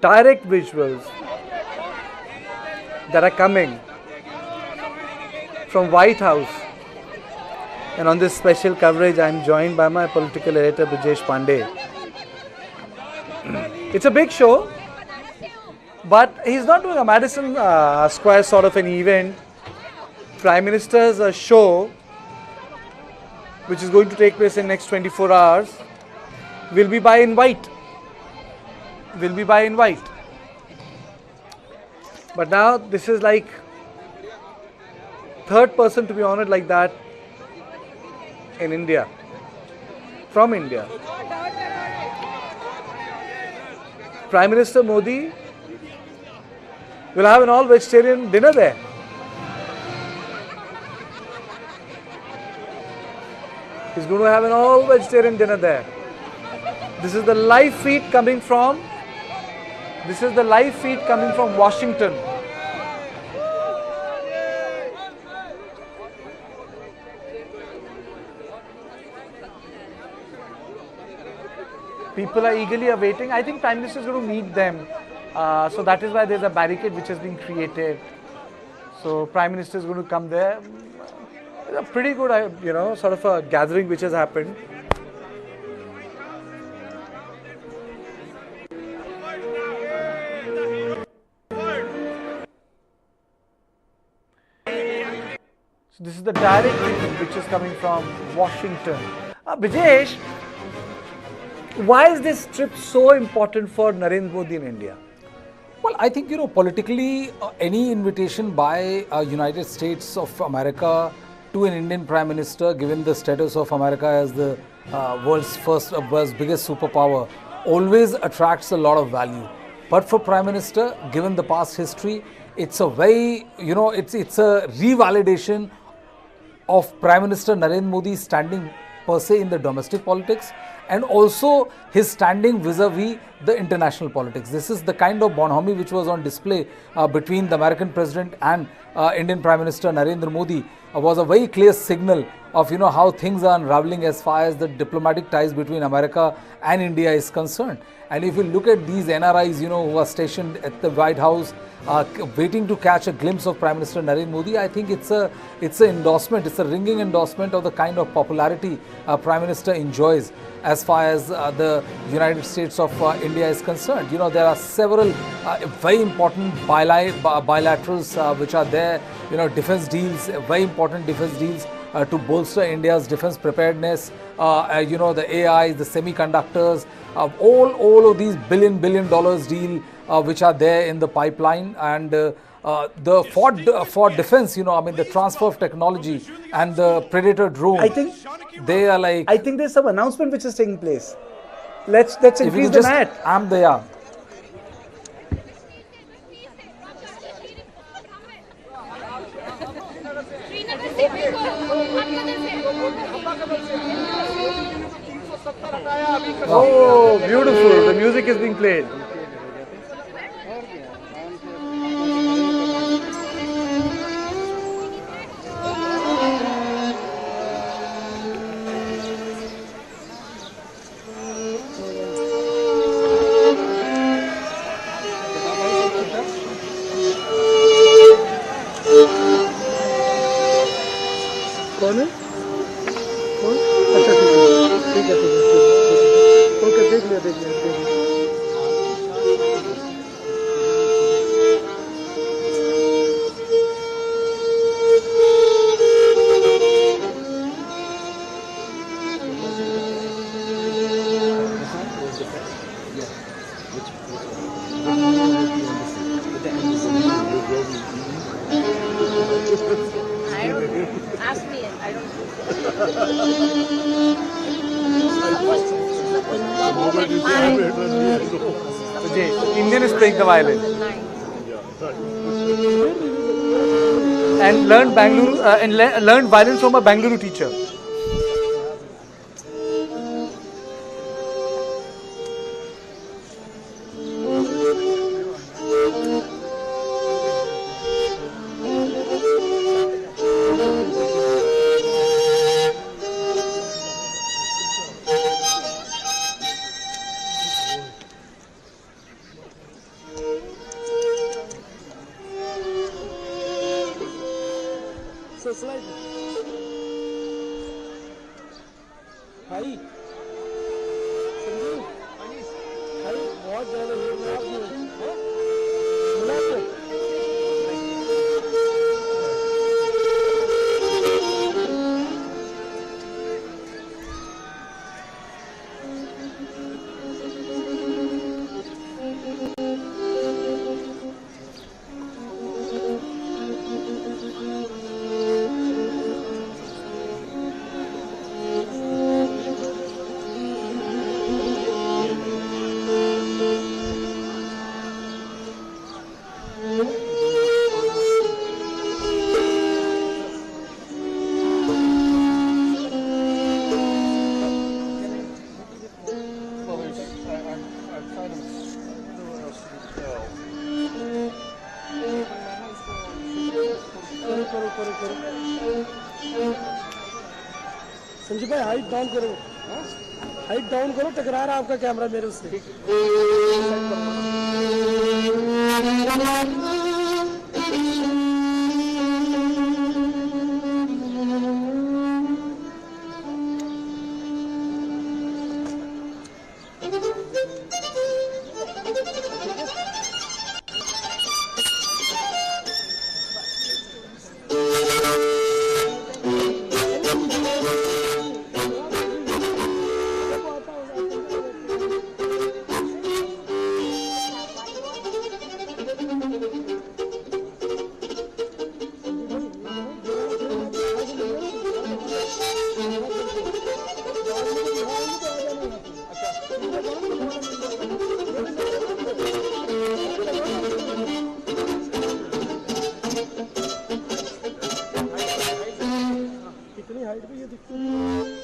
direct visuals that are coming from White House. And on this special coverage, I am joined by my political editor, Brijesh Pandey. It's a big show, but he's not doing a Madison Square sort of an event. Prime Minister's show, which is going to take place in next 24 hours, will be by invite. But now this is like third person to be honored like that in India, from India. Prime Minister Modi will have an all-vegetarian dinner there. He's going to have an all-vegetarian dinner there. This is the live feed coming from Washington. People are eagerly awaiting. I think Prime Minister is going to meet them. So that is why there's a barricade which has been created. So Prime Minister is going to come there. It's a pretty good, sort of a gathering which has happened. So this is the direct feed which is coming from Washington. Brijesh, why is this trip so important for Narendra Modi in India? Well, I think, politically, any invitation by United States of America to an Indian Prime Minister, given the status of America as the world's biggest superpower, always attracts a lot of value. But for Prime Minister, given the past history, it's a very, it's a revalidation of Prime Minister Narendra Modi standing per se in the domestic politics, and also his standing vis-a-vis the international politics. This is the kind of bonhomie which was on display between the American President and Indian Prime Minister Narendra Modi was a very clear signal of how things are unraveling as far as the diplomatic ties between America and India is concerned. And if you look at these NRIs, who are stationed at the White House, waiting to catch a glimpse of Prime Minister Narendra Modi, I think it's an endorsement, it's a ringing endorsement of the kind of popularity Prime Minister enjoys as far as the United States of India is concerned. There are several very important bilaterals which are there, defense deals, very important defense deals to bolster India's defense preparedness, the AI, the semiconductors, all of these billion dollars deal which are there in the pipeline, and for defense, the transfer of technology and the Predator drone. I think there's some announcement which is taking place. Let's increase the net. I'm there. Oh, beautiful. The music is being played. कौन है? कौन? अच्छा ठीक है okay देख लिया Ask me it. I don't Indian is playing the violin and learned learned violin from a Bangalore teacher. भाई संजीव भाई बहुत ज्यादा भीड़ में आप बुला के संजीव भाई हाइट डाउन करो, हाइट डाउन करो, टकरा रहा है आपका कैमरा मेरे उससे। कितनी हाइट पे ये दिखती है?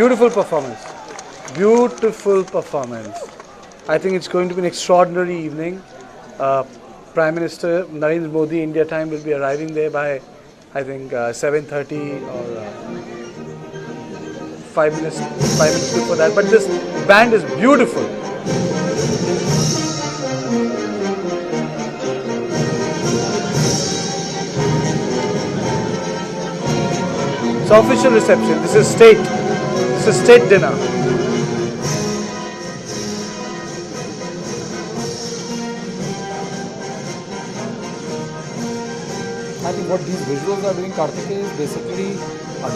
Beautiful performance. Beautiful performance. I think it's going to be an extraordinary evening. Prime Minister Narendra Modi, India time, will be arriving there by, I think, 7:30 or 5 minutes before that. But this band is beautiful. It's official reception. This is state. This is state dinner. I think what these visuals are doing, Karthik, is basically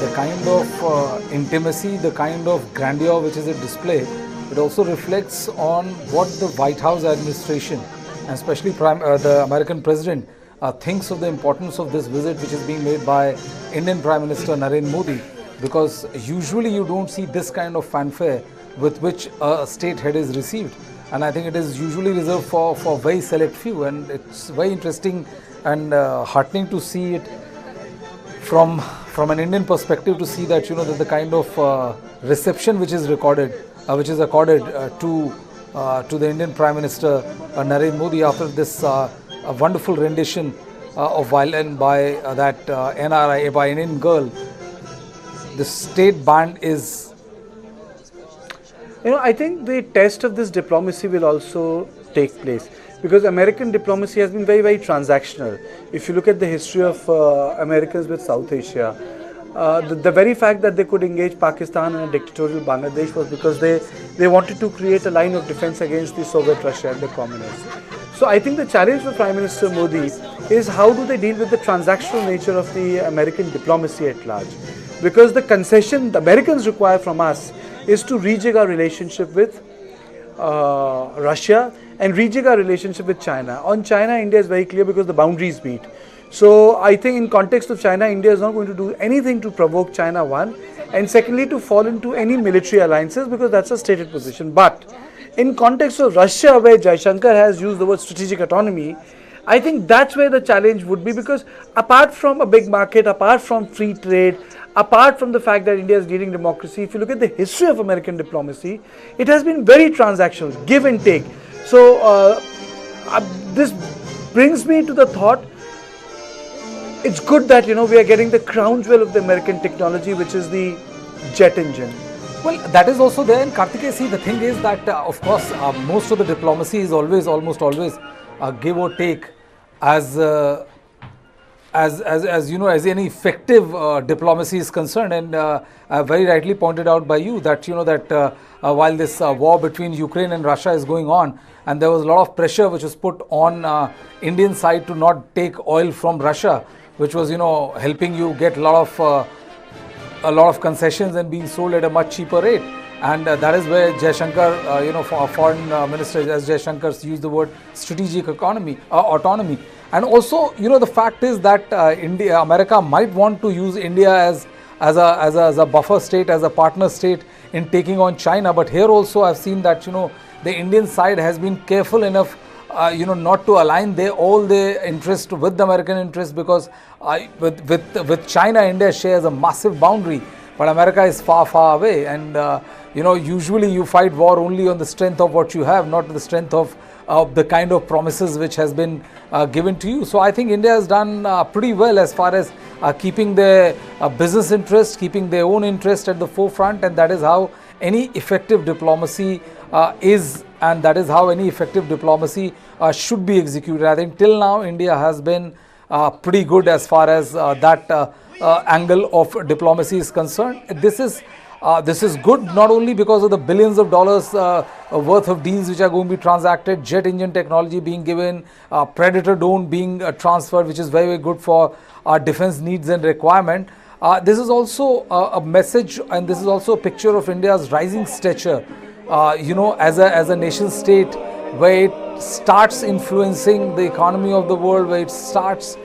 the kind of intimacy, the kind of grandeur which is a display. It also reflects on what the White House administration, and especially the American president, thinks of the importance of this visit which is being made by Indian Prime Minister Narendra Modi. Because usually you don't see this kind of fanfare with which a state head is received, and I think it is usually reserved for very select few, and it's very interesting and heartening to see it from an Indian perspective, to see that that the kind of reception which is accorded to the Indian Prime Minister Narendra Modi after this a wonderful rendition of violin by that NRI, by an Indian girl. The state band is. I think the test of this diplomacy will also take place because American diplomacy has been very, very transactional. If you look at the history of Americans with South Asia, the very fact that they could engage Pakistan and a dictatorial Bangladesh was because they wanted to create a line of defense against the Soviet Russia and the communists. So I think the challenge for Prime Minister Modi is how do they deal with the transactional nature of the American diplomacy at large? Because the concession the Americans require from us is to rejig our relationship with Russia and rejig our relationship with China. On China, India is very clear because the boundaries meet. So I think in context of China, India is not going to do anything to provoke China, one, and secondly to fall into any military alliances because that's a stated position. But in context of Russia, where Jaishankar has used the word strategic autonomy, I think that's where the challenge would be because apart from a big market, apart from free trade, apart from the fact that India is leading democracy, if you look at the history of American diplomacy, it has been very transactional, give and take. So this brings me to the thought, it's good that we are getting the crown jewel of the American technology, which is the jet engine. Well, that is also there. And Kartikeya, see, the thing is that, of course, most of the diplomacy is almost always give or take as as any effective diplomacy is concerned. And very rightly pointed out by you that, while this war between Ukraine and Russia is going on, and there was a lot of pressure which was put on Indian side to not take oil from Russia, which was, helping you get a lot of concessions and being sold at a much cheaper rate. And that is where Jaishankar, for foreign minister, as Jaishankar used the word strategic autonomy. And also, the fact is that America might want to use India as a buffer state, as a partner state in taking on China. But here also I've seen that, the Indian side has been careful enough not to align all their interest with the American interest, because with China, India shares a massive boundary, but America is far, far away. And usually you fight war only on the strength of what you have, not the strength of the kind of promises which has been given to you. So I think India has done pretty well as far as keeping their business interest, keeping their own interest at the forefront, and that is how any effective diplomacy is, and that is how any effective diplomacy should be executed. I think till now India has been pretty good as far as that angle of diplomacy is concerned. This is good not only because of the billions of dollars worth of deals which are going to be transacted, jet engine technology being given, Predator drone being transferred, which is very, very good for our defense needs and requirement. This is also a message, and this is also a picture of India's rising stature, as a nation state, where it starts influencing the economy of the world, where it starts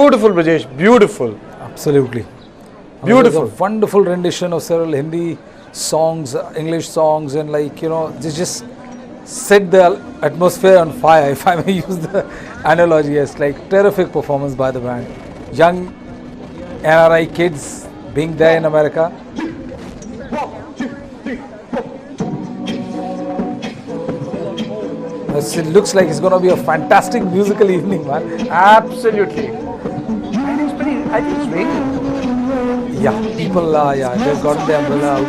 Beautiful, Brajesh. Beautiful. Absolutely. Beautiful. It was a wonderful rendition of several Hindi songs, English songs, and they just set the atmosphere on fire, if I may use the analogy. Yes, like terrific performance by the band. Young NRI kids being there in America. It looks like it's going to be a fantastic musical evening, man. Absolutely. I think it's raining. Yeah, people are, they've gotten their umbrella out.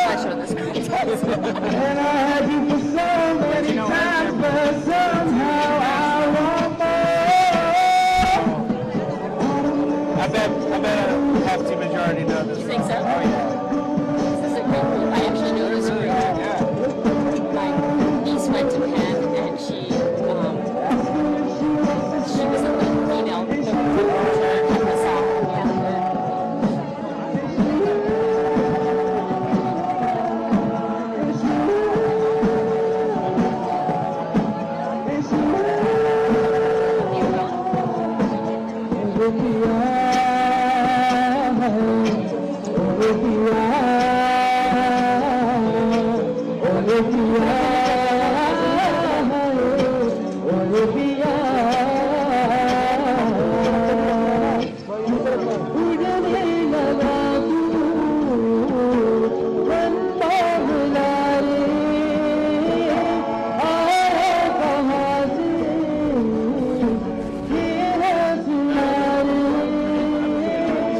I showed this I bet a hefty majority know this. You think so? Oh, yeah. This is a great group. I actually know this group. My niece went to Penn and she was in the female church at the South.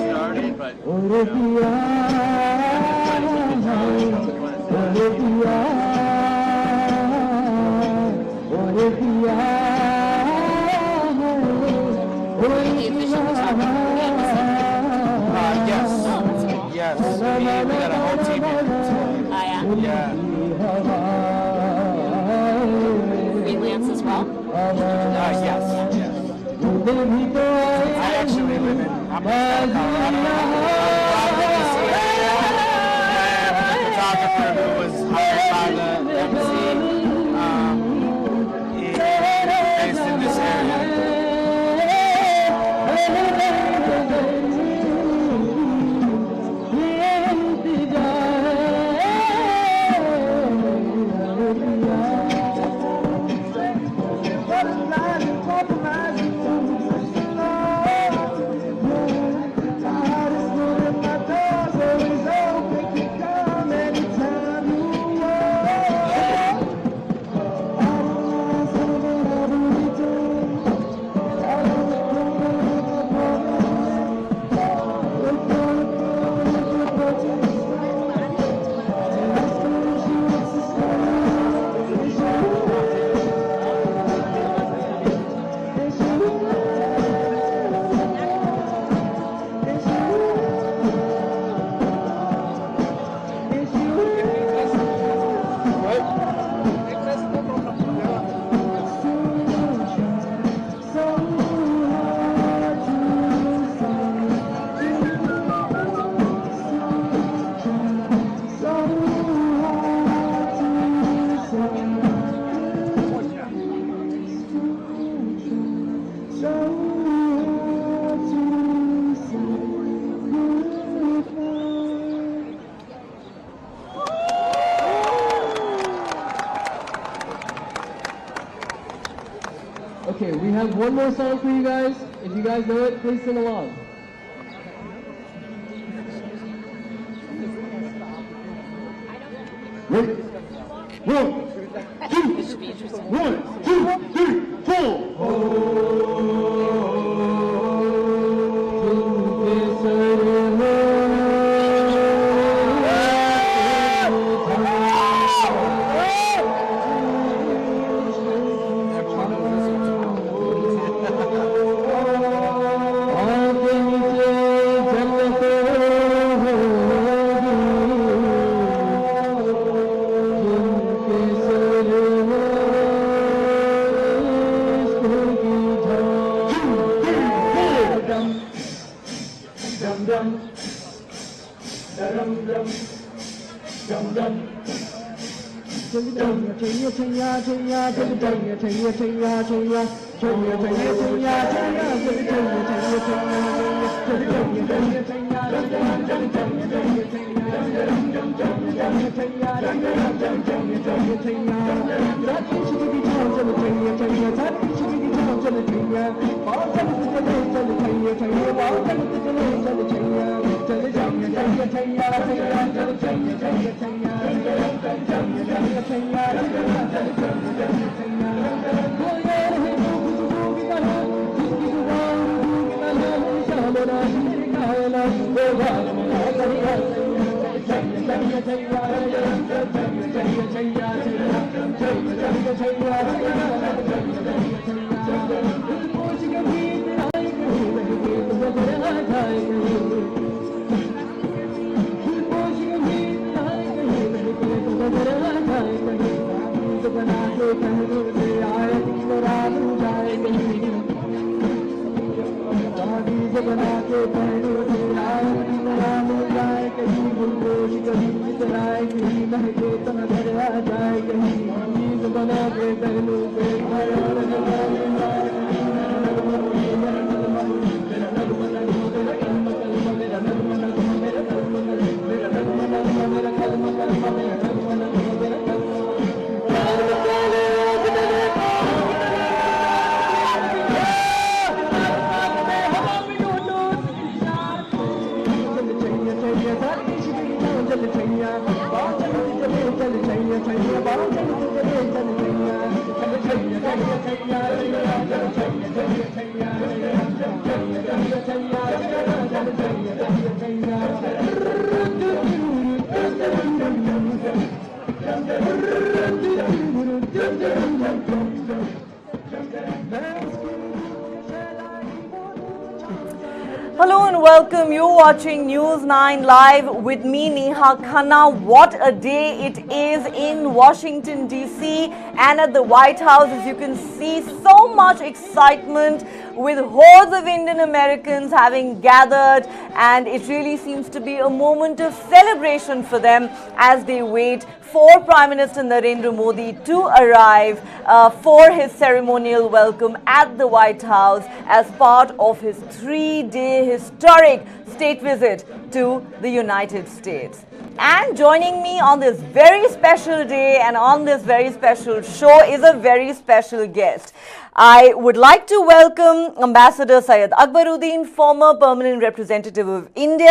Started, but The official photographer game is yes. We got a whole team here. Oh, yeah? Yeah. Freelance as well? Yes. I actually live in Colorado. I'm from DC area. And the photographer who was hired by the embassy is based in this area. Okay, we have one more song for you guys. If you guys know it, please sing along. Ready? One, two, three, four. Hello and welcome. You're watching News 9 live with me, Neha Khanna. What a day it is in Washington, D.C. and at the White House. As you can see, so much excitement with hordes of Indian Americans having gathered, and it really seems to be a moment of celebration for them as they wait for Prime Minister Narendra Modi to arrive for his ceremonial welcome at the White House as part of his 3-day historic state visit to the United States. And joining me on this very special day and on this very special show is a very special guest. I would like to welcome Ambassador Syed Akbaruddin, former permanent representative of India